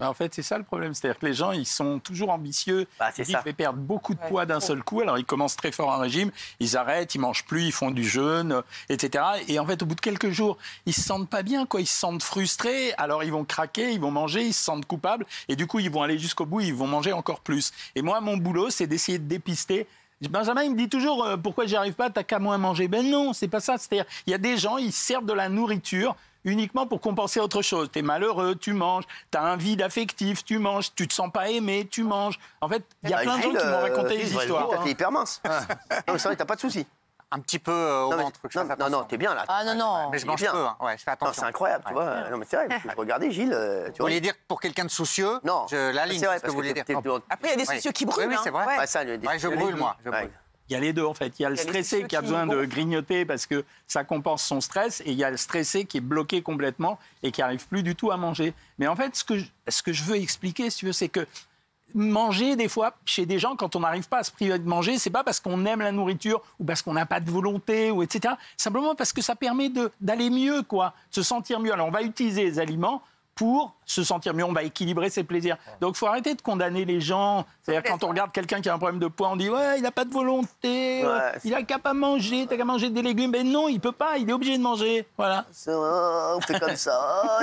En fait, c'est ça le problème. C'est-à-dire que les gens, ils sont toujours ambitieux. C'est ils disent, ça. je vais perdre beaucoup de poids d'un seul coup. Alors, ils commencent très fort un régime, ils arrêtent, ils mangent plus, ils font du jeûne, etc. Et en fait, au bout de quelques jours, ils se sentent pas bien, quoi. Ils se sentent frustrés. Alors, ils vont craquer, ils vont manger, ils se sentent coupables. Et du coup, ils vont aller jusqu'au bout, ils vont manger encore plus. Et moi, mon boulot, c'est d'essayer de dépister. Benjamin, il me dit toujours pourquoi j'y arrive pas, t'as qu'à moins manger. Ben non, c'est pas ça. C'est-à-dire, il y a des gens, ils servent de la nourriture uniquement pour compenser autre chose. T'es malheureux, tu manges. T'as un vide affectif, tu manges. Tu te sens pas aimé, tu manges. En fait, il y a plein de gens qui m'ont raconté des histoires. T'es hyper mince. Non, mais c'est vrai, t'as pas de soucis. Un petit peu au ventre. Non, t'es bien là. Ah non. Mais je mange peu, hein. Ouais, je fais attention. C'est incroyable, tu vois. Non, mais c'est vrai, regardez Gilles. Vous vouliez dire que pour quelqu'un de soucieux, non, la ligne, c'est ce que vous voulez dire. Après, il y a des soucieux qui brûlent. Oui, c'est vrai. Ouais. Je brûle, moi. Je brûle. Il y a les deux, en fait. Il y a le stressé qui a besoin de grignoter parce que ça compense son stress. Et il y a le stressé qui est bloqué complètement et qui n'arrive plus du tout à manger. Mais en fait, ce que je veux expliquer, si tu veux, c'est que manger, des fois, chez des gens, quand on n'arrive pas à se priver de manger, c'est pas parce qu'on aime la nourriture ou parce qu'on n'a pas de volonté, ou etc. Simplement parce que ça permet d'aller mieux, quoi, de se sentir mieux. Alors, on va utiliser les aliments pour se sentir mieux, on va équilibrer ses plaisirs. Donc, il faut arrêter de condamner les gens. C'est-à-dire, quand on regarde quelqu'un qui a un problème de poids, on dit « Ouais, il n'a pas de volonté, il n'a qu'à pas manger, t'as qu'à manger des légumes. » Mais non, il ne peut pas, il est obligé de manger. Voilà. On fait comme ça.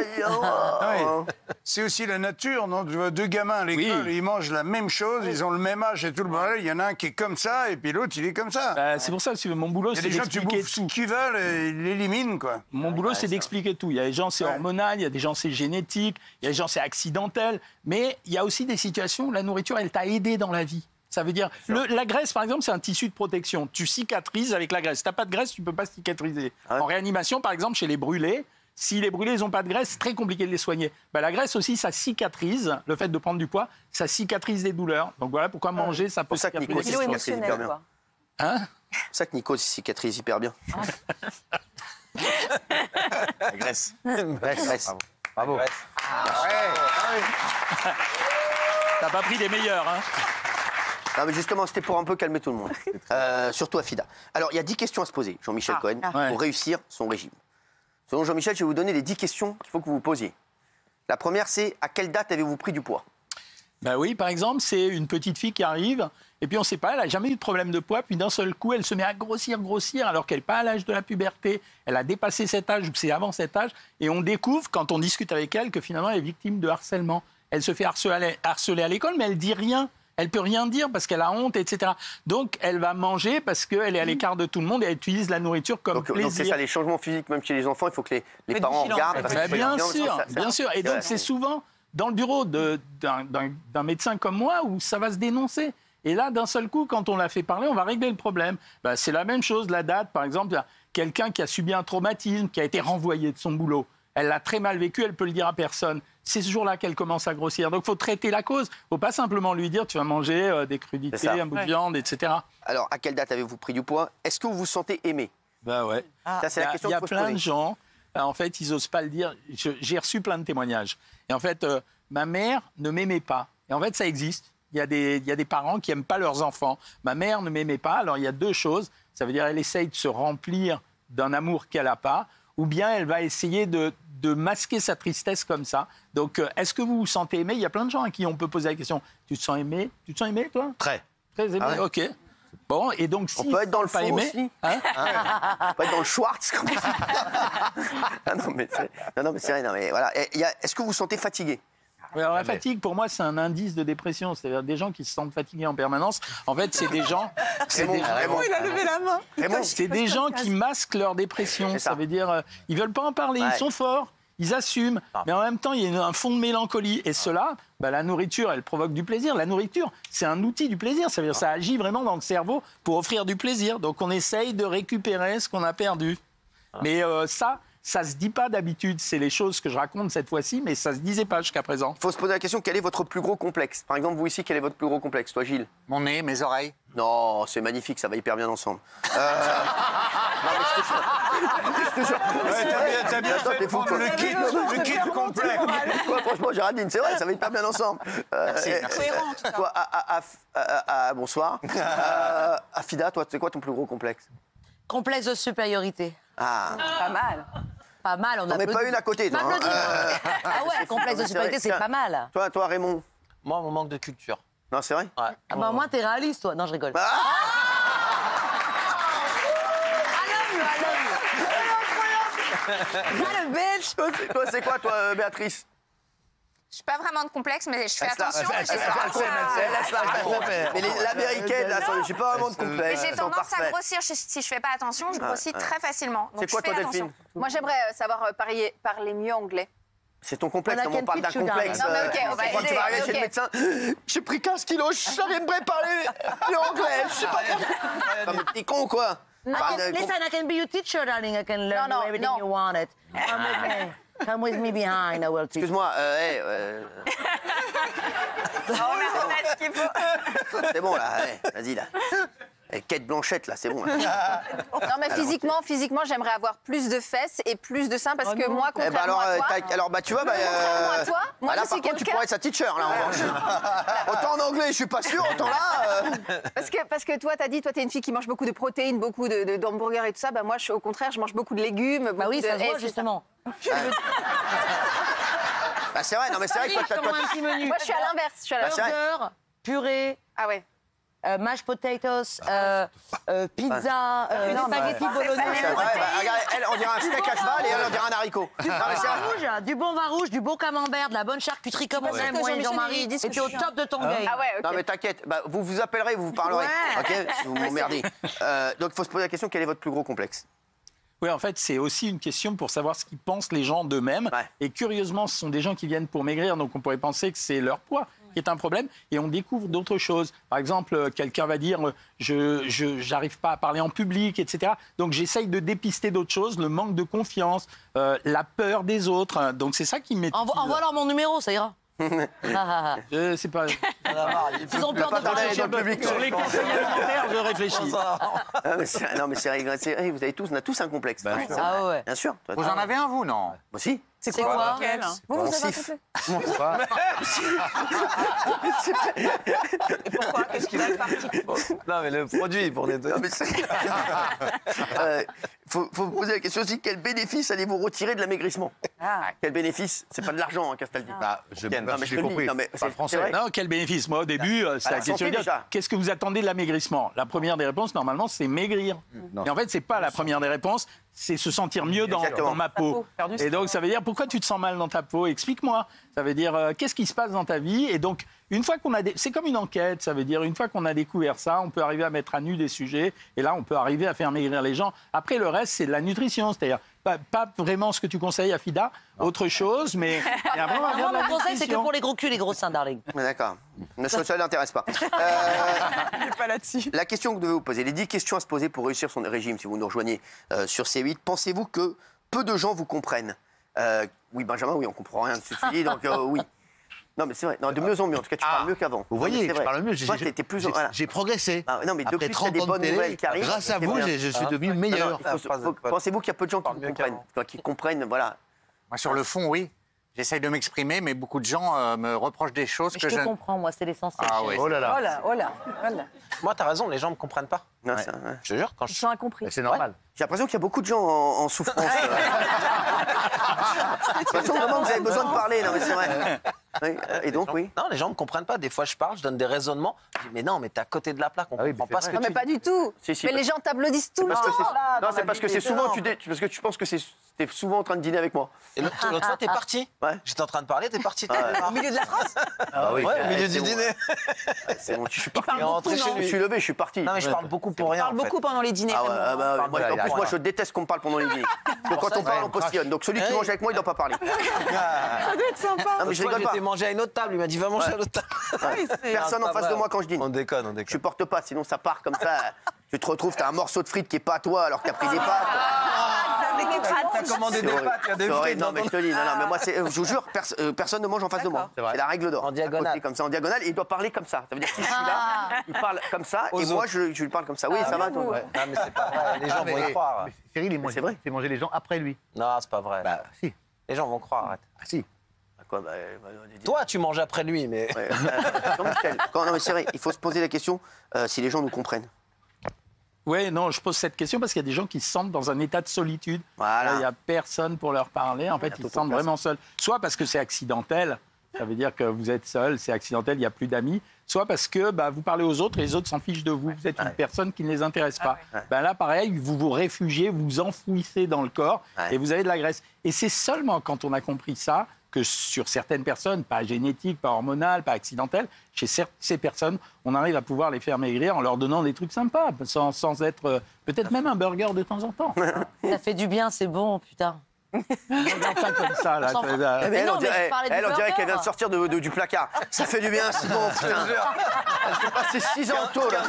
C'est aussi la nature, non? Tu vois, deux gamins à l'école, ils mangent la même chose, ils ont le même âge et tout le bordel. Il y en a un qui est comme ça et puis l'autre, il est comme ça. C'est pour ça que mon boulot, c'est d'expliquer tout. Ce qu'ils veulent, ils l'éliminent, quoi. Mon boulot, c'est d'expliquer tout. Il y a des gens, c'est hormonal, il y a des gens, c'est génétique, il y a des gens, c'est accidentel. Mais il y a aussi des situations où la nourriture, elle t'a aidé dans la vie. Ça veut dire, la graisse, par exemple, c'est un tissu de protection. Tu cicatrises avec la graisse. Si tu n'as pas de graisse, tu ne peux pas cicatriser. En réanimation, par exemple, chez les brûlés, si les brûlés n'ont pas de graisse, c'est très compliqué de les soigner. La graisse aussi, ça cicatrise. Le fait de prendre du poids, ça cicatrise les douleurs. Donc voilà pourquoi manger, ça peut cicatriser. C'est émotionnel, quoi. Hein? C'est pour ça que Nico cicatrise hyper bien. La graisse. Graisse. Bravo. T'as pas pris les meilleurs, hein? Non, mais justement, c'était pour un peu calmer tout le monde. Surtout Afida. Alors, il y a 10 questions à se poser, Jean-Michel Cohen, pour réussir son régime. Selon Jean-Michel, je vais vous donner les 10 questions qu'il faut que vous vous posiez. La première, c'est à quelle date avez-vous pris du poids? Oui, par exemple, c'est une petite fille qui arrive, et puis on ne sait pas, elle n'a jamais eu de problème de poids, puis d'un seul coup, elle se met à grossir, alors qu'elle n'est pas à l'âge de la puberté, elle a dépassé cet âge, ou c'est avant cet âge, et on découvre, quand on discute avec elle, que finalement, elle est victime de harcèlement. Elle se fait harceler à l'école, mais elle ne dit rien. Elle ne peut rien dire parce qu'elle a honte, etc. Donc, elle va manger parce qu'elle est à l'écart de tout le monde et elle utilise la nourriture comme plaisir. Donc, c'est ça, les changements physiques, même chez les enfants, il faut que les parents regardent. Bien sûr. Et donc, c'est souvent dans le bureau d'un médecin comme moi où ça va se dénoncer. Et là, d'un seul coup, quand on l'a fait parler, on va régler le problème. C'est la même chose, la date, par exemple, il y a quelqu'un qui a subi un traumatisme, qui a été renvoyé de son boulot. Elle l'a très mal vécu, elle peut le dire à personne. C'est ce jour-là qu'elle commence à grossir. Donc, il faut traiter la cause. Il ne faut pas simplement lui dire, tu vas manger des crudités, un bout de viande, etc. Alors, à quelle date avez-vous pris du poids? Est-ce que vous vous sentez aimé? Ouais. Ça, c'est la question qu'il faut se poser. Il y a plein de gens, en fait, ils n'osent pas le dire. J'ai reçu plein de témoignages. Et en fait, ma mère ne m'aimait pas. Et en fait, ça existe. Il y a des parents qui n'aiment pas leurs enfants. Ma mère ne m'aimait pas. Alors, il y a deux choses. Ça veut dire qu'elle essaye de se remplir d'un amour qu'elle n'a pas. Ou bien elle va essayer de masquer sa tristesse comme ça. Donc, est-ce que vous vous sentez aimé? Il y a plein de gens à qui on peut poser la question. Tu te sens aimé? Tu te sens aimé, toi? Très. Très aimé, OK. Bon, et donc, si on peut être dans le faux aimé, aussi. On peut être dans le Schwartz. Non, mais c'est vrai. Non, mais voilà. Est-ce que vous vous sentez fatigué? Alors, la fatigue, pour moi, c'est un indice de dépression. C'est-à-dire des gens qui se sentent fatigués en permanence. En fait, c'est des gens... Raymond, il a levé la main. C'est des gens qui masquent leur dépression. Ça veut dire, ils veulent pas en parler, ils sont forts, ils assument. Mais en même temps, il y a un fond de mélancolie. Et cela, la nourriture, elle provoque du plaisir. La nourriture, c'est un outil du plaisir. Ça veut dire, ça agit vraiment dans le cerveau pour offrir du plaisir. Donc, on essaye de récupérer ce qu'on a perdu. Mais ça se dit pas d'habitude. C'est les choses que je raconte cette fois-ci, mais ça se disait pas jusqu'à présent. Il faut se poser la question, quel est votre plus gros complexe? Par exemple, vous ici, quel est votre plus gros complexe? Toi, Gilles? Mon nez, mes oreilles. Non, c'est magnifique, ça va hyper bien ensemble. Non, mais je te jure. T'as bien fait prendre le kit complet. Franchement, Géraldine, c'est vrai, ça va hyper bien ensemble. C'est cohérent, tout ça. Bonsoir. Afida, toi, c'est quoi ton plus gros complexe? Complexe de supériorité. Ah. Pas mal. pas mal, on T'en mets pas une à côté, toi. M'applaudis. Ah ouais, complexe de supériorité, c'est Tiens. pas mal. Toi, Raymond. Moi, mon manque de culture. Non, c'est vrai. Ouais. Ah bah moi, t'es réaliste, toi. Non, je rigole. Le bitch. Toi, c'est quoi, toi, Béatrice? Je suis pas vraiment de complexe, mais je fais Laisse-la, attention. et laisse-la, j'ai laisse-la. Mais l'américaine, là, j'ai pas vraiment de complexe. Mais j'ai elles sont tendance à parfaites. grossir si je fais pas attention. Je grossis très facilement. Donc C'est quoi, je fais toi, attention. Delphine? Moi, j'aimerais savoir parler mieux anglais. C'est ton complexe, On a comme on parle d'un quel pitch, complexe. Non, mais ok, on va quand tu aider, vas arriver chez le ok. médecin, j'ai pris 15 kilos, j'aimerais parler anglais, je sais pas comment. Non, mais t'es con, quoi. Parle de- Listen, I can be your teacher, darling. I can learn Non, you everything non. you want it. Come with me. Come with me behind, I will teach. Excuse-moi, On a ce qu'il faut. c'est bon, là, vas-y, là. Kate Blanchette, là, c'est bon. Là. Non, mais physiquement, j'aimerais avoir plus de fesses et plus de seins parce que moi, Eh ben contrairement alors, à toi... alors, bah, tu vois, bah, Contrairement à toi, moi, là, je par suis contre, tu quelqu'un- pourrais être sa teacher, là, en revanche. Autant en anglais, je suis pas sûr, autant là... Parce que toi, t'as dit, toi, t'es une fille qui mange beaucoup de protéines, beaucoup d'hamburgers et tout ça. Bah, moi, au contraire, je mange beaucoup de légumes. Bah oui, beaucoup ça de... se Eh, voit, c'est justement. Bah, c'est vrai, non, mais c'est vrai que Je toi, commande un petit menu. Moi, je suis à l'inverse. Je suis à l'inverse. Bah, c'est vrai. Burger, purée, Ah ouais. mashed potatoes, pizza, spaghetti Ouais, bolognese. bah, regarde, elle, on dirait un steak à cheval et elle, on dirait un haricot. Non, mais c'est vrai. Rouge, du bon vin rouge, du beau camembert, de la bonne charcuterie comme on Ouais. aime, Que moi et Jean-Michel, Jean-Marie. il dit ce Et que t'es au je suis. top de ton game. Ah ouais, ok. Non, mais t'inquiète, bah, vous vous appellerez, vous vous parlerez. Ouais. Ok, si vous m'emmerdez. Donc, il faut se poser la question, quel est votre plus gros complexe? Oui, en fait, c'est aussi une question pour savoir ce qu'ils pensent les gens d'eux-mêmes. Ouais. Et curieusement, ce sont des gens qui viennent pour maigrir, donc on pourrait penser que c'est leur poids qui est un problème. Et on découvre d'autres choses. Par exemple, quelqu'un va dire je n'arrive pas à parler en public, etc. Donc j'essaye de dépister d'autres choses, le manque de confiance, la peur des autres. Donc c'est ça qui m'est. Envoie-leur mon numéro, ça ira. Je sais pas. Ils ont peur de Dans parler. le public. Sur les conseils alimentaires, je réfléchis. Non, mais c'est vrai, vous avez tous, on a tous un complexe. Ah ouais. Bien sûr. Toi, Vous en avez un, vous, non? Moi aussi. C'est quoi Quel Vous, Mon vous avez un sif. complexe Pourquoi? Qu'est-ce qu'il a parti? Non, mais le produit pour nettoyer. Non, mais faut vous poser la question aussi, quel bénéfice allez-vous retirer de l'amaigrissement? Quel bénéfice? C'est pas de l'argent, hein, Castaldi. Bah, Non, mais je te le dis. Non, mais c'est français. vrai. Non, quel bénéfice. Moi, au début, c'est la la question santé, de déjà. qu'est-ce que vous attendez de l'amaigrissement? La première des réponses, normalement, c'est maigrir. Et en fait, c'est pas la première des réponses, c'est se sentir mieux Exactement. dans ma peau. faire du Et donc, ça veut dire, pourquoi tu te sens mal dans ta peau? Explique-moi. Ça veut dire, qu'est-ce qui se passe dans ta vie? Et donc, une fois qu'on a... C'est comme une enquête, ça veut dire, une fois qu'on a découvert ça, on peut arriver à mettre à nu des sujets. Et là, on peut arriver à faire maigrir les gens. Après, le reste, c'est de la nutrition. C'est-à-dire, pas vraiment ce que tu conseilles à Fida, autre chose, mais... Et après, on va faire Moi, de la mon conseil, c'est que nutrition. pour les gros culs, les gros seins, darling. Ouais, d'accord. Mais ça n'intéresse pas. Pas là-dessus. La question que vous devez vous poser, les 10 questions à se poser pour réussir son régime, si vous nous rejoignez sur C8, pensez-vous que peu de gens vous comprennent? Oui, Benjamin, oui, on comprend rien de ce que tu dis, donc oui. Non, mais c'est vrai, non, de mieux en mieux, en tout cas, tu parles mieux qu'avant. Vous voyez, je parle mieux. Toi, t'es plus... voilà. J'ai progressé. Ah, non, mais Après depuis que 30 t'as des ans de bonnes télé, nouvelles qui arrivent... grâce à c'est vous, bien. je suis devenu Non, meilleur. pensez-vous qu'il y a peu de gens qui vous comprennent, qui comprennent, voilà. Moi, sur le fond, oui. J'essaye de m'exprimer, mais beaucoup de gens me reprochent des choses Mais que je je... te comprends, moi, c'est l'essentiel. Ah oui. Oh là là. Oh là, oh là, oh là. Moi, t'as raison, les gens me comprennent pas. Non, c'est- ouais. Je te jure, quand Ils je sont incompris. C'est normal. J'ai l'impression qu'il y a beaucoup de gens en souffrance. J'ai l'impression vraiment que vous avez besoin de parler, non mais c'est vrai. Oui, et donc, oui. Non, les gens me comprennent pas. Des fois, je parle, je donne des raisonnements. Je dis, mais non, mais t'es à côté de la plaque, on Ah oui, comprend mais pas c'est ce que Non, tu mais pas du tout. Si, si, mais parce- les gens t'applaudissent tout le Parce que temps. c'est- Dans non, c'est la parce que vie c'est des souvent, gens. parce que tu penses que t'es souvent en train de dîner avec moi. Et l'autre fois, t'es parti. Ouais. J'étais en train de parler, t'es parti. Au milieu de la France. Ah oui, Ouais, au milieu c'est du bon. dîner. C'est bon, je suis parti. parle beaucoup, rentré chez non Je lui. suis levé, je suis parti. Non, mais je parle beaucoup pour On rien. parle en fait. beaucoup pendant les dîners. Ah ouais, vraiment. bah, moi, en plus, moi, je déteste qu'on me parle pendant les dîners. Donc, quand on parle, on postillonne. Donc, celui qui mange avec moi, il ne doit pas parler. Ça doit être sympa. Non, mais je rigole pas. J'étais mangé à une autre table. Il m'a dit, va manger à l'autre table. Personne en face de moi quand je dîne. On déconne, on Je déconne. supporte pas, sinon ça part comme ça. Tu te retrouves, t'as un morceau de frites qui est pas à toi alors que t'as pris des pâtes. T'as commandé C'est des horrible. pâtes, il y a des C'est horrible. frites. Non, mais je te dis, non, mais moi, je vous jure, personne ne mange en face de moi. vrai. C'est la règle d'or. En diagonale. À côté, comme ça, en diagonale, et il doit parler comme ça. Ça veut dire que si je suis là, il parle comme ça, et Aux moi, autres. je lui parle comme ça. Oui, ça va, toi. Non, mais c'est pas vrai. Les gens vont y croire. Mais Cyril, C'est vrai. il fait manger les gens après lui. Non, c'est pas vrai. Bah, si. Les gens vont croire, arrête. Ah, si. Quoi, Toi, tu manges après lui, mais. Ouais, non, Michel, non, mais c'est vrai, il faut se poser la question si les gens nous comprennent. Oui, non, je pose cette question parce qu'il y a des gens qui se sentent dans un état de solitude. Voilà. Il n'y a personne pour leur parler. En fait, ils se sentent vraiment seuls. Soit parce que c'est accidentel, ça veut dire que vous êtes seul, c'est accidentel, il n'y a plus d'amis. Soit parce que vous parlez aux autres et les autres s'en fichent de vous. Vous êtes une personne qui ne les intéresse pas. Là, pareil, vous vous réfugiez, vous vous enfouissez dans le corps et vous avez de la graisse. Et c'est seulement quand on a compris ça que sur certaines personnes, pas génétiques, pas hormonales, pas accidentelles, chez ces personnes, on arrive à pouvoir les faire maigrir en leur donnant des trucs sympas, sans être... peut-être même un burger de temps en temps. Ça fait du bien, c'est bon, putain. On regarde ça comme ça, là. Elle, on mais je parlais du dirait burger. qu'elle vient de sortir du placard. Ça fait du bien, c'est bon, putain. Elle s'est passée 6 ans au taux, là.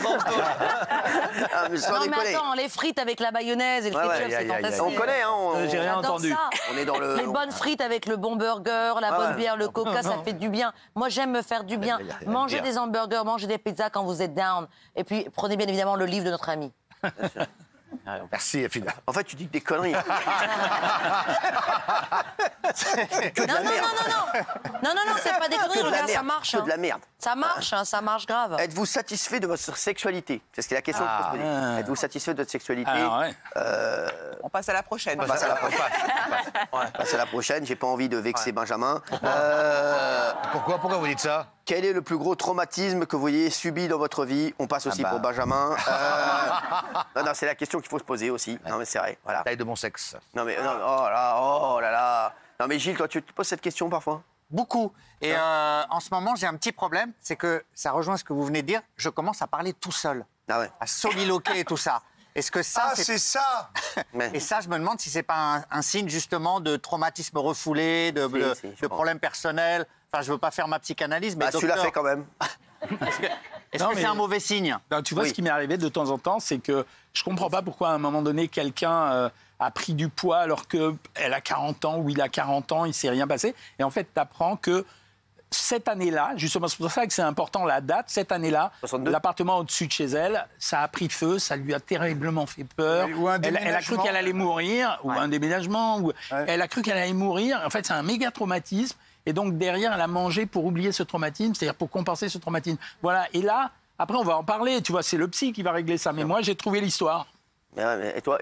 Ah, mais sans Non, mais déconner. attends, les frites avec la mayonnaise et le ketchup, c'est fantastique. On connaît, hein. J'ai rien J'adore entendu. ça. On est dans le... Les bonnes frites avec le bon burger, la bonne bière, le coca, ça fait du bien. Moi, j'aime me faire du bien. Mangez des hamburgers, mangez des pizzas quand vous êtes down. Et puis, prenez bien évidemment le livre de notre ami. Merci, Fida. En fait, tu dis que des conneries. Non, c'est pas des conneries, regarde, ça marche. Que de la merde. Ça marche grave. Êtes-vous satisfait de votre sexualité? C'est ce qui est la question que je peux se poser. Êtes-vous satisfait de votre sexualité? On passe à la prochaine. On passe à la prochaine. On passe à la prochaine. J'ai pas envie de vexer Benjamin. Pourquoi vous dites ça? Quel est le plus gros traumatisme que vous ayez subi dans votre vie? On passe aussi pour Benjamin. Non, c'est la question qu'il faut se poser aussi. Non, mais c'est vrai. Voilà. Taille de mon sexe. Non, mais non, oh là là. Non, mais Gilles, toi, tu te poses cette question parfois? Beaucoup. Et en ce moment, j'ai un petit problème, c'est que ça rejoint ce que vous venez de dire. Je commence à parler tout seul, à soliloquer et tout ça. Est-ce que ça, c'est ça. Et ça, je me demande si c'est pas un signe justement de traumatisme refoulé, de problèmes personnels. Enfin, je veux pas faire ma psychanalyse, mais tu l'as fait quand même. Est-ce que c'est un mauvais signe? Tu vois, ce qui m'est arrivé de temps en temps, c'est que je comprends pas pourquoi à un moment donné, quelqu'un a pris du poids alors qu'elle a 40 ans ou il a 40 ans, il s'est rien passé. Et en fait, tu apprends que cette année-là, justement, c'est pour ça que c'est important la date, cette année-là, l'appartement au-dessus de chez elle, ça a pris feu, ça lui a terriblement fait peur. Elle a cru qu'elle allait mourir, ou un déménagement, elle a cru qu'elle allait mourir. En fait, c'est un méga traumatisme. Et donc, derrière, elle a mangé pour oublier ce traumatisme, c'est-à-dire pour compenser ce traumatisme. Voilà. Et là, après, on va en parler. Tu vois, c'est le psy qui va régler ça. Mais moi, j'ai trouvé l'histoire. Et toi,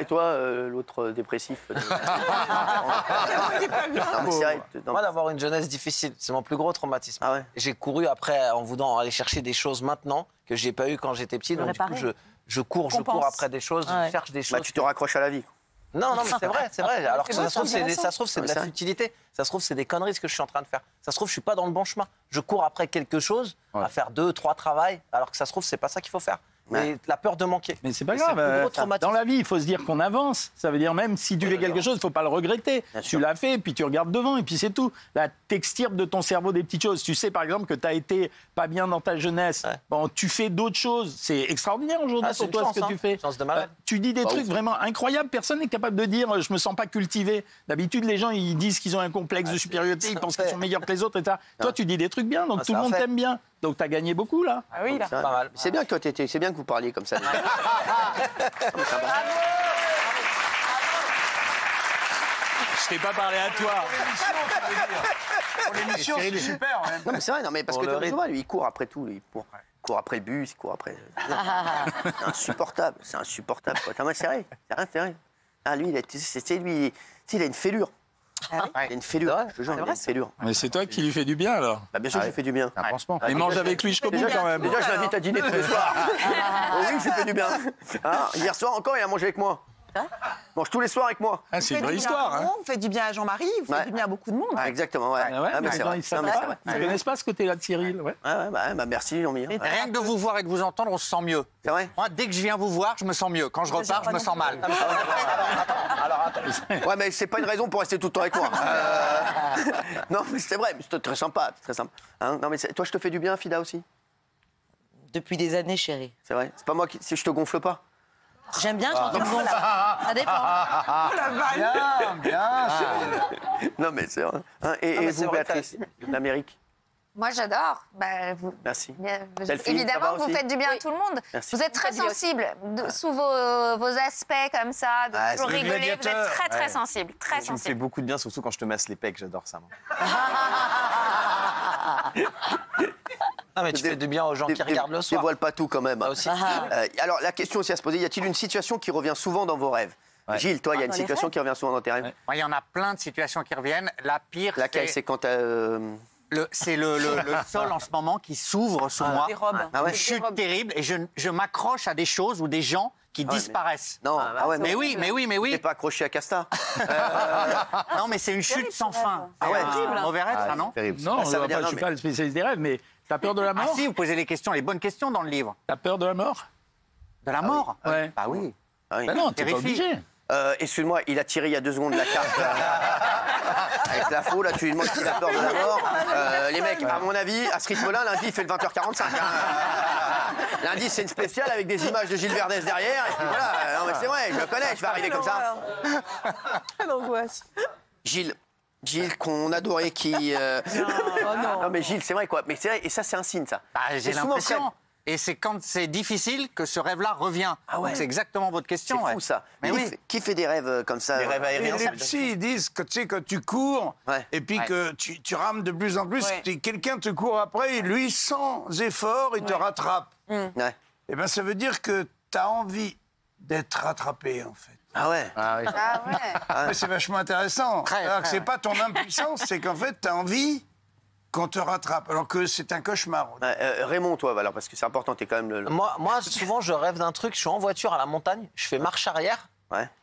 l'autre dépressif Moi, d'avoir une jeunesse difficile, c'est mon plus gros traumatisme. J'ai couru après en voulant aller chercher des choses maintenant que j'ai pas eu quand j'étais petit. Donc, du coup, je cours après des choses, je cherche des choses. Tu te raccroches à la vie. Non, mais c'est vrai. Alors que ça se trouve, c'est de la futilité. Ça se trouve, c'est des conneries ce que je suis en train de faire. Ça se trouve, je suis pas dans le bon chemin. Je cours après quelque chose, à faire 2, 3 travails, alors que ça se trouve, c'est pas ça qu'il faut faire. Mais la peur de manquer. Mais c'est pas grave. Dans la vie, il faut se dire qu'on avance. Ça veut dire même si tu fais quelque chose, il faut pas le regretter. Tu l'as fait, puis tu regardes devant, et puis c'est tout. Là, t'extirpes de ton cerveau des petites choses. Tu sais, par exemple, que tu as été pas bien dans ta jeunesse. Bon, tu fais d'autres choses. C'est extraordinaire aujourd'hui pour toi ce que tu fais. Chance de malade. Tu dis des trucs vraiment incroyables. Personne n'est capable de dire je me sens pas cultivé. D'habitude, les gens ils disent qu'ils ont un complexe de supériorité, ils pensent qu'ils sont meilleurs que les autres, etc. Toi, tu dis des trucs bien, donc tout le monde t'aime bien. Donc, tu as gagné beaucoup, là. Ah oui, là. Pas mal. C'est bien que c'est bien que vous parliez comme ça. Je t'ai pas parlé à toi. Pour l'émission, c'est super. Non, mais c'est vrai, parce que tu vois, lui, il court après tout. Il court après le bus, il court après... C'est insupportable, quoi. C'est vrai, c'est vrai. Ah, lui, il a une fêlure. Il a une fêlure, je te jure, il a une fêlure. Mais c'est toi qui lui fais du bien, alors. Bien sûr, je lui fais du bien. Un pansement. Et mange avec lui jusqu'au bout, quand même. Déjà, je l'invite à dîner tous les soirs. Oui, je lui fais du bien. Hier soir encore, il a mangé avec moi. Mange tous les soirs avec moi. C'est une vraie histoire. Vous faites du bien à Jean-Marie, vous faites du bien à beaucoup de monde. Exactement, ouais. Mais c'est vrai. Ils ne connaissent pas ce côté-là de Cyril. Merci, Jean-Mi. Rien que de vous voir et de vous entendre, on se sent mieux. C'est vrai. Moi, dès que je viens vous voir, je me sens mieux. Quand je repars, je me sens mal. Ouais, mais c'est pas une raison pour rester tout le temps avec moi. Non, mais c'est vrai, c'est très sympa. Non, mais toi, je te fais du bien, Fida, aussi? Depuis des années, chérie. C'est vrai. C'est pas moi si je te gonfle pas. J'aime bien quand tu me gonfles. Ça dépend. Bien. Non, mais c'est vrai. Et vous, Béatrice, l'Amérique? Moi, j'adore. Merci. Évidemment, vous faites du bien à tout le monde. Merci. Vous êtes très sensible sous vos aspects comme ça, de toujours rigoler. Vous êtes très, très sensible. Très Tu me fais sensible. beaucoup de bien, surtout quand je te masse les pecs, j'adore ça. Moi. Ah, mais tu fais du bien aux gens qui regardent le soir. Dévoile pas tout quand même. Aussi. Alors, la question aussi à se poser, y a-t-il une situation qui revient souvent dans vos rêves? Gilles, toi, il y a une situation qui revient souvent dans tes rêves? Il y en a plein de situations qui reviennent. La pire, laquelle? C'est quand c'est le sol en ce moment qui s'ouvre sous moi. Des robes. Ah ouais. Une chute terrible et je m'accroche à des choses ou des gens qui disparaissent. Non, mais oui. T'es pas accroché à Casta? Non, mais c'est une chute sans fin. Ah ouais. Un mauvais rêve, ça, non? Non, ça veut dire, je suis pas le spécialiste des rêves, mais t'as peur de la mort? Ah si, vous posez les bonnes questions dans le livre. T'as peur de la mort? De la mort? Ouais. Bah oui. Ah oui. Bah non, t'es pas obligé. Excuse-moi, il a tiré il y a 2 secondes la carte avec la faux, là tu lui demandes s'il a peur de la mort. Les mecs, à mon avis, à ce rythme-là, lundi il fait le 20h45. Lundi c'est une spéciale avec des images de Gilles Verdez derrière, et puis voilà, non mais c'est vrai, je le connais, je vais arriver comme ça. L'angoisse. Gilles qu'on adorait, qui... Non mais Gilles, c'est vrai quoi, mais c'est vrai, et ça c'est un signe ça. Bah, j'ai souvent l'impression. Et c'est quand c'est difficile que ce rêve-là revient. Ah ouais. Donc c'est exactement votre question. C'est fou ça. Mais Qui fait des rêves comme ça? Des rêves aériens. Les psys ils disent que tu sais, quand tu cours, et puis que tu rames de plus en plus, quelqu'un te court après, et lui, sans effort, il te rattrape. Ouais. Et bien, ça veut dire que tu as envie d'être rattrapé, en fait. Ah ouais. Ah ouais. Mais c'est vachement intéressant. Alors que très, c'est pas ton impuissance, c'est qu'en fait, tu as envie qu'on te rattrape, alors que c'est un cauchemar. Raymond, toi, alors, parce que c'est important, t'es quand même le... Moi, souvent, je rêve d'un truc, je suis en voiture à la montagne, je fais marche arrière,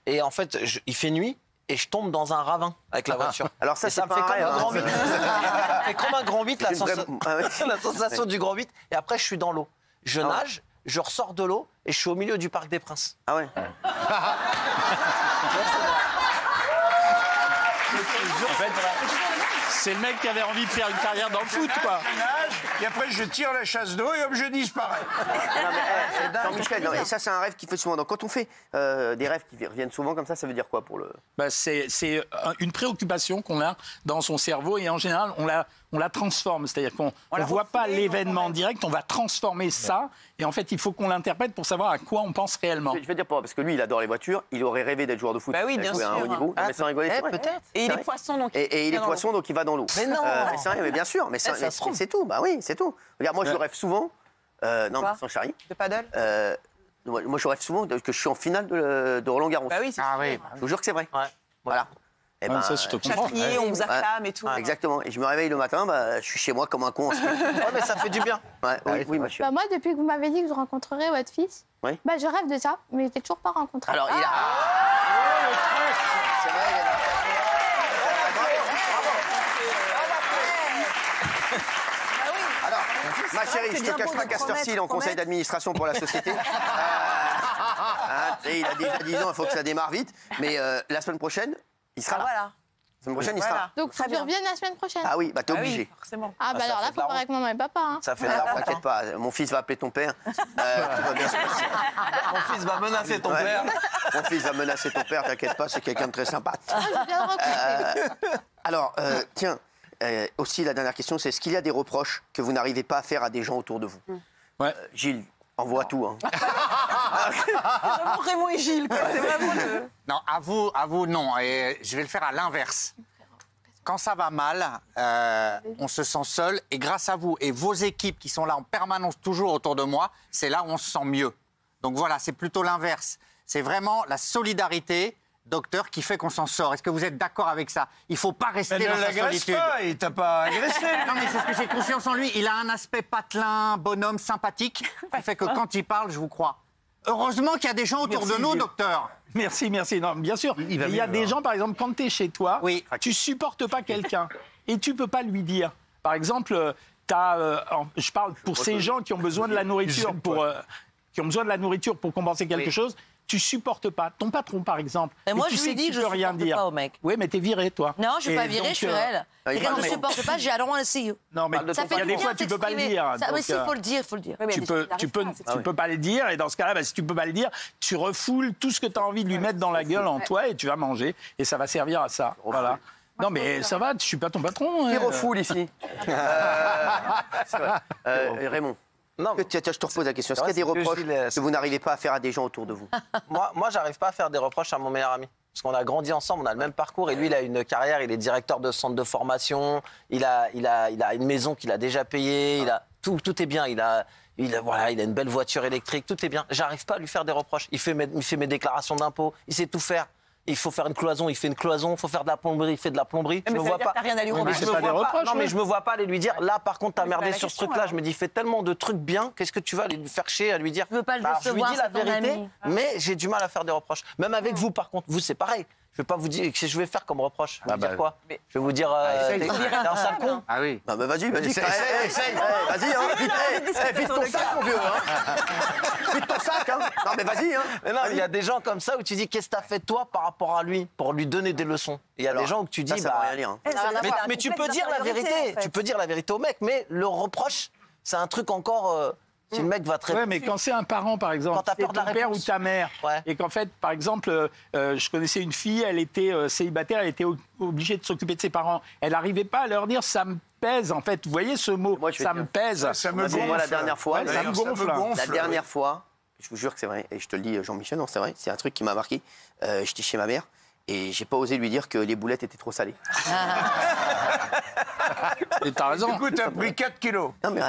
et en fait, il fait nuit, et je tombe dans un ravin avec la voiture. Alors ça, me fait comme un grand 8. Ça fait comme un grand 8, la sensation du grand 8, et après, je suis dans l'eau. Je nage, je ressors de l'eau, et je suis au milieu du Parc des Princes. Ah ouais. En fait, c'est le mec qui avait envie de faire une carrière dans le foot, quoi. Je nage, et après je tire la chasse d'eau et hop, je disparais. Jean-Michel, et ça c'est un rêve qui fait souvent. Donc quand on fait des rêves qui reviennent souvent comme ça veut dire quoi pour le... C'est une préoccupation qu'on a dans son cerveau et en général on la transforme. C'est-à-dire qu'on ne voit pas l'événement direct, on va transformer ça et en fait il faut qu'on l'interprète pour savoir à quoi on pense réellement. Je vais dire pourquoi, parce que lui il adore les voitures, il aurait rêvé d'être joueur de foot. Bah oui, bien sûr. À un haut niveau. Mais sans rigoler, c'est vrai. Peut-être. Et il est poisson, donc il est poisson, donc il va dans l'eau. Mais non. Mais bien sûr, mais c'est tout. Bah oui, c'est tout. Regarde, moi je rêve souvent. Non, sans charrie. de paddle. Moi je rêve souvent que je suis en finale de Roland Garros. Bah oui, c'est Je vous jure que c'est vrai. Voilà. Et ça, je te comprends. Châtrier, on vous acclame et tout. Exactement. Et je me réveille le matin, je suis chez moi comme un con. Mais ça fait du bien. Oui, monsieur. Moi, depuis que vous m'avez dit que je rencontrerais votre fils, je rêve de ça, mais je l'ai toujours pas rencontré. Alors, il a... C'est vrai, il est là. Alors, ma chérie, je te cache pas qu'à cette heure-ci, il est en conseil d'administration pour la société. Il a déjà 10 ans, il faut que ça démarre vite. Mais la semaine prochaine, il sera là. Voilà. La semaine prochaine, il sera là. Donc, faut que je revienne la semaine prochaine. Ah oui, t'es obligé. Forcément. Ah, bah alors là, faut voir avec maman et papa. Hein. Ça fait de la T'inquiète pas, mon fils va appeler ton père. Tout va bien se passer. Mon fils va menacer ton père. Mon fils va menacer ton père, t'inquiète pas, c'est quelqu'un de très sympa. Je viens de rencontrer. Alors, tiens, aussi la dernière question, c'est est-ce qu'il y a des reproches que vous n'arrivez pas à faire à des gens autour de vous? Gilles, envoie tout. Hein. C'est vraiment Raymond et Gilles, quoi. C'est vraiment le... Non, à vous, non. Et je vais le faire à l'inverse. Quand ça va mal, on se sent seul. Et grâce à vous et vos équipes qui sont là en permanence toujours autour de moi, c'est là où on se sent mieux. Donc voilà, c'est plutôt l'inverse. C'est vraiment la solidarité, docteur, qui fait qu'on s'en sort. Est-ce que vous êtes d'accord avec ça? Il ne faut pas rester dans sa solitude. Pas, il t'a pas agressé. Non, mais c'est ce que j'ai confiance en lui. Il a un aspect patelin, bonhomme, sympathique, qui fait que quand il parle, je vous crois. Heureusement qu'il y a des gens autour de nous, docteur. Merci. Non, bien sûr. Il y a des gens, par exemple, quand tu es chez toi, tu supportes pas quelqu'un et tu peux pas lui dire. Par exemple, je parle pour ces gens qui ont besoin de la nourriture pour compenser quelque chose. Tu supportes pas ton patron, par exemple. Et moi, tu je sais lui dis que que tu je peux rien supporte dire. pas au mec. Oui, mais t'es viré, toi. Non, je suis pas virée, donc, je suis réelle. Et quand je supporte pas, je dis I don't want to see you. Non, mais Ça fait il y a du des bien fois, de tu peux pas le s'exprimer. dire. Mais si, il faut le dire, il faut le dire. Tu peux pas le dire, et dans ce cas-là, si tu peux pas le dire, tu refoules tout ce que tu as envie de lui mettre dans la gueule en toi, et tu vas manger, et ça va servir à ça. Voilà. Non, mais ça va, je suis pas ton patron. Qui refoule ici Raymond. Non, tiens, je te repose la question. Est-ce qu'il y a des reproches que vous n'arrivez pas à faire à des gens autour de vous? Moi, j'arrive pas à faire des reproches à mon meilleur ami. Parce qu'on a grandi ensemble, on a le même parcours. Et lui, il a une carrière, il est directeur de centre de formation. Il a une maison qu'il a déjà payée. tout est bien. Il a une belle voiture électrique, tout est bien. J'arrive pas à lui faire des reproches. Il fait mes déclarations d'impôts, il sait tout faire. Il faut faire une cloison, il fait une cloison. Il faut faire de la plomberie, il fait de la plomberie. Je me vois pas. Rien à lui reprocher. Mais je me vois pas aller lui dire. Là, par contre, t'as merdé sur ce truc-là. Je me dis, il fait tellement de trucs bien. Qu'est-ce que tu vas lui faire chier à lui dire? Je veux pas le Je lui décevoir, dis la c'est ton vérité, ami. mais j'ai du mal à faire des reproches. Même avec vous, par contre, vous c'est pareil. Je vais pas vous dire que je vais faire comme reproche. Je vais vous dire quoi? Je vais vous dire. T'es un sale con. Ah oui. Bah vas-y. Essaye. Vas-y, hein, vite ton sac, mon vieux. Vite ton sac, hein. Non, mais vas-y, hein. Mais non, il y a des gens comme ça où tu dis qu'est-ce que t'as fait toi par rapport à lui pour lui donner des leçons. Il y a des gens où tu dis ça va rien dire. Hein. Mais tu peux dire la vérité. Tu peux dire la vérité au mec, mais le reproche, c'est un truc encore. Si le mec va très. Ouais, mais quand c'est un parent, par exemple, quand t'as peur de la ton père ou réponse. ta mère, et qu'en fait, par exemple, je connaissais une fille, elle était célibataire, elle était obligée de s'occuper de ses parents. Elle n'arrivait pas à leur dire ça me pèse, en fait. Vous voyez ce mot, ça me pèse. Ça me gonfle. Moi, la dernière fois, ça me gonfle. La dernière fois, je vous jure que c'est vrai, et je te le dis, Jean-Michel, non, c'est vrai, c'est un truc qui m'a marqué. J'étais chez ma mère. Et j'ai pas osé lui dire que les boulettes étaient trop salées. Et t'as raison. Du coup, t'as pris 4 kilos. Non, mais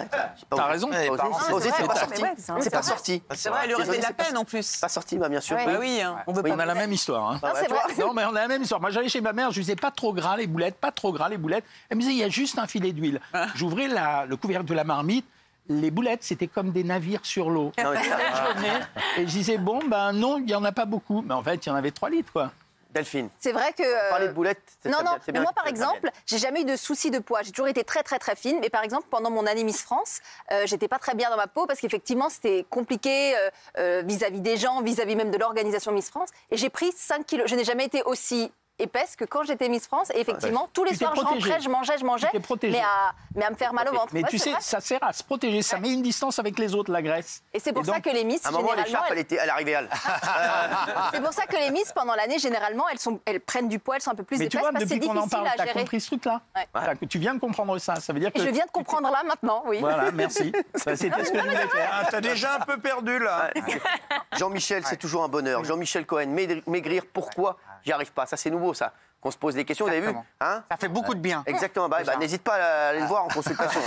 T'as raison. C'est pas sorti. C'est pas sorti. C'est vrai, elle lui aurait fait de la peine en plus. Pas sorti, bah bien sûr. Bah oui, on veut pas. On a la même histoire. Hein. Non, c'est vrai. Non, mais on a la même histoire. Moi, j'allais chez ma mère, je lui disais pas trop gras les boulettes, pas trop gras les boulettes. Elle me disait, il y a juste un filet d'huile. J'ouvrais le couvercle de la marmite. Les boulettes, c'était comme des navires sur l'eau. Et je disais, bon, ben non, il n'y en a pas beaucoup. Mais en fait, il y en avait 3 litres, quoi. Delphine. C'est vrai que. Parler de boulettes, c'est Non, très non, bien, c'est mais bien moi, que par tu exemple, j'ai jamais eu de soucis de poids. J'ai toujours été très, très, très fine. Mais par exemple, pendant mon année Miss France, j'étais pas très bien dans ma peau parce qu'effectivement, c'était compliqué vis-à-vis des gens, vis-à-vis même de l'organisation Miss France. Et j'ai pris 5 kilos. Je n'ai jamais été aussi épaisse que quand j'étais Miss France. Et effectivement, tous les soirs, je rentrais, je mangeais, mais à me faire mal au ventre. Mais Ouais, tu c'est sais, vrai. ça sert à se protéger. Ça met une distance avec les autres, la graisse. Et c'est pour ça que les Miss, À un moment, généralement, l'écharpe, elle arrivait à c'est pour ça que les Miss, pendant l'année, généralement, elles prennent du poids, elles sont un peu plus Mais tu épaisses vois, parce que c'est depuis qu'on en difficile parle, à t'as gérer. compris ce truc-là. Tu viens de comprendre ça. Ça veut dire que. Et je viens de comprendre là maintenant, oui. Voilà, merci. C'était ce que je voulais faire. Ah, t'as déjà un peu perdu, là. Jean-Michel, c'est toujours un bonheur. Jean-Michel Cohen, maigrir, pourquoi j'y arrive pas? Ça, c'est nouveau, ça. Qu'on se pose des questions, vous avez vu, hein? Ça fait beaucoup de bien. Exactement. Bah, n'hésite pas à aller le voir en consultation.